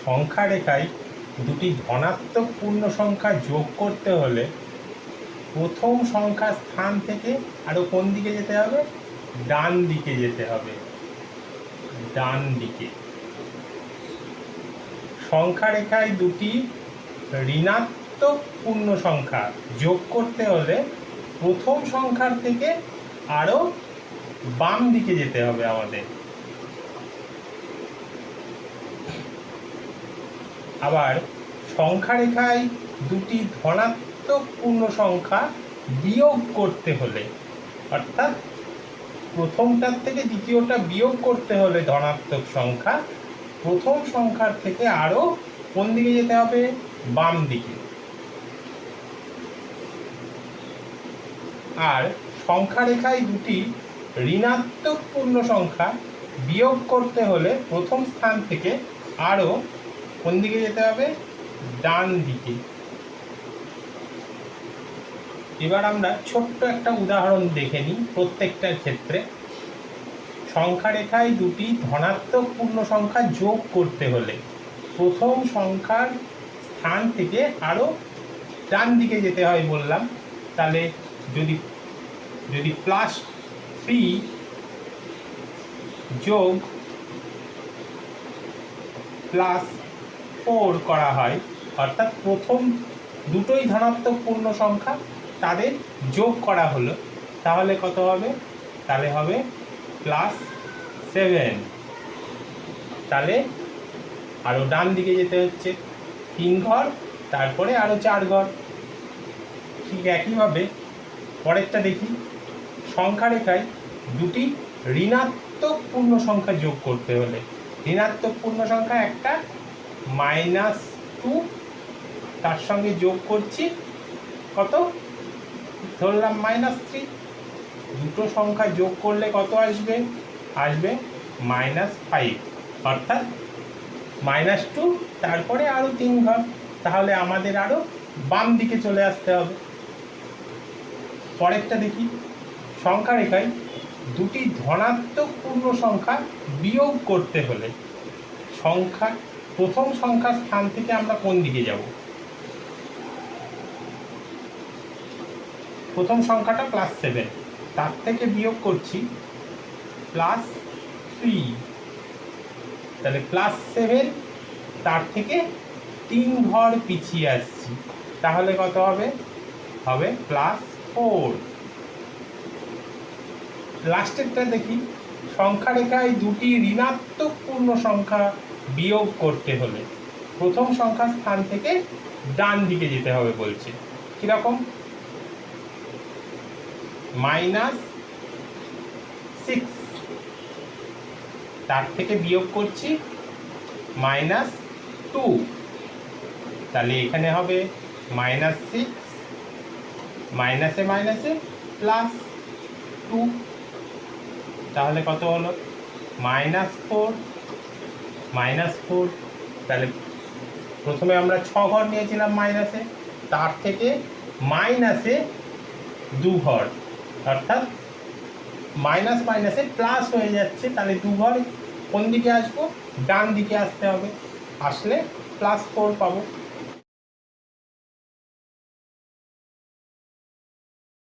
সংখ্যা রেখায় দুটি ধনাত্মক পূর্ণ সংখ্যা যোগ করতে হলে প্রথম সংখ্যার স্থান থেকে আরও কোন দিকে যেতে হবে? ডান দিকে যেতে হবে, ডান দিকে। সংখ্যা রেখায় দুটি ঋণাত্মক পূর্ণ সংখ্যা যোগ করতে হলে প্রথম সংখ্যার থেকে আরও বাম দিকে যেতে হবে আমাদের। আবার সংখ্যা রেখায় দুটি ধনাত্মক পূর্ণ সংখ্যা বিয়োগ করতে হলে, অর্থাৎ প্রথমটার থেকে দ্বিতীয়টা বিয়োগ করতে হলে ধনাত্মক সংখ্যা, প্রথম সংখ্যার থেকে আরও কোন দিকে যেতে হবে? বাম দিকে। আর সংখ্যা রেখায় দুটি ঋণাত্মক পূর্ণ সংখ্যা বিয়োগ করতে হলে প্রথম স্থান থেকে আরও কোন দিকে যেতে হবে? ডান দিকে। এবার আমরা ছোট্ট একটা উদাহরণ দেখে নিই প্রত্যেকটার ক্ষেত্রে। সংখ্যা রেখায় দুটি ধনাত্মক পূর্ণ সংখ্যা যোগ করতে হলে প্রথম সংখ্যার স্থান থেকে আরও ডান দিকে যেতে হয় বললাম। তাহলে যদি +3 যোগ +4 করা হয়, অর্থাৎ প্রথম দুটোই ধনাত্মক পূর্ণ সংখ্যা, তাদের যোগ করা হলো, তাহলে কত হবে? তাহলে হবে +7। তাহলে আরও ডান দিকে যেতে হচ্ছে 3 ঘর, তারপরে আরও 4 ঘর। ঠিক একইভাবে পরেরটা দেখি। সংখ্যা রেখায় দুটি ঋণাত্মক পূর্ণ সংখ্যা যোগ করতে হলে, ঋণাত্মক পূর্ণ সংখ্যা একটা -2, তার সঙ্গে যোগ করছি কত? ধরলাম -3। দুটো সংখ্যা যোগ করলে কত আসবে? আসবে -5, অর্থাৎ -2, তারপরে আরও 3 ঘর। তাহলে আমাদের আরও বাম দিকে চলে আসতে হবে। পরেরটা দেখি। সংখ্যা রেখায় দুটি ধনাত্মক পূর্ণ সংখ্যা বিয়োগ করতে হলে প্রথম সংখ্যার স্থান থেকে আমরা কোন দিকে যাব? প্রথম সংখ্যাটা +7, তার থেকে বিয়োগ করছি +3, তাহলে +7, তার থেকে 3 ঘর পিছিয়ে আসছি, তাহলে কত হবে? হবে +4। লাস্টেরটা দেখি। সংখ্যা রেখায় দুটি ঋণাত্মক পূর্ণ সংখ্যা বিয়োগ করতে হলে প্রথম সংখ্যার স্থান থেকে ডান দিকে যেতে হবে বলছে। কিরকম? -6, তার থেকে বিয়োগ করছি -2, তাহলে এখানে হবে -6, মাইনাসে মাইনাসে +2, তাহলে কত হলো? -4, তাহলে প্রথমে আমরা 6 ঘর নিয়েছিলাম মাইনাসে, তার থেকে মাইনাসে 2 ঘর, অর্থাৎ মাইনাস মাইনাসে প্লাস হয়ে যাচ্ছে। তাহলে 2 ঘর কোন দিকে আসবো? ডান দিকে আসতে হবে, আসলে +4 পাবো।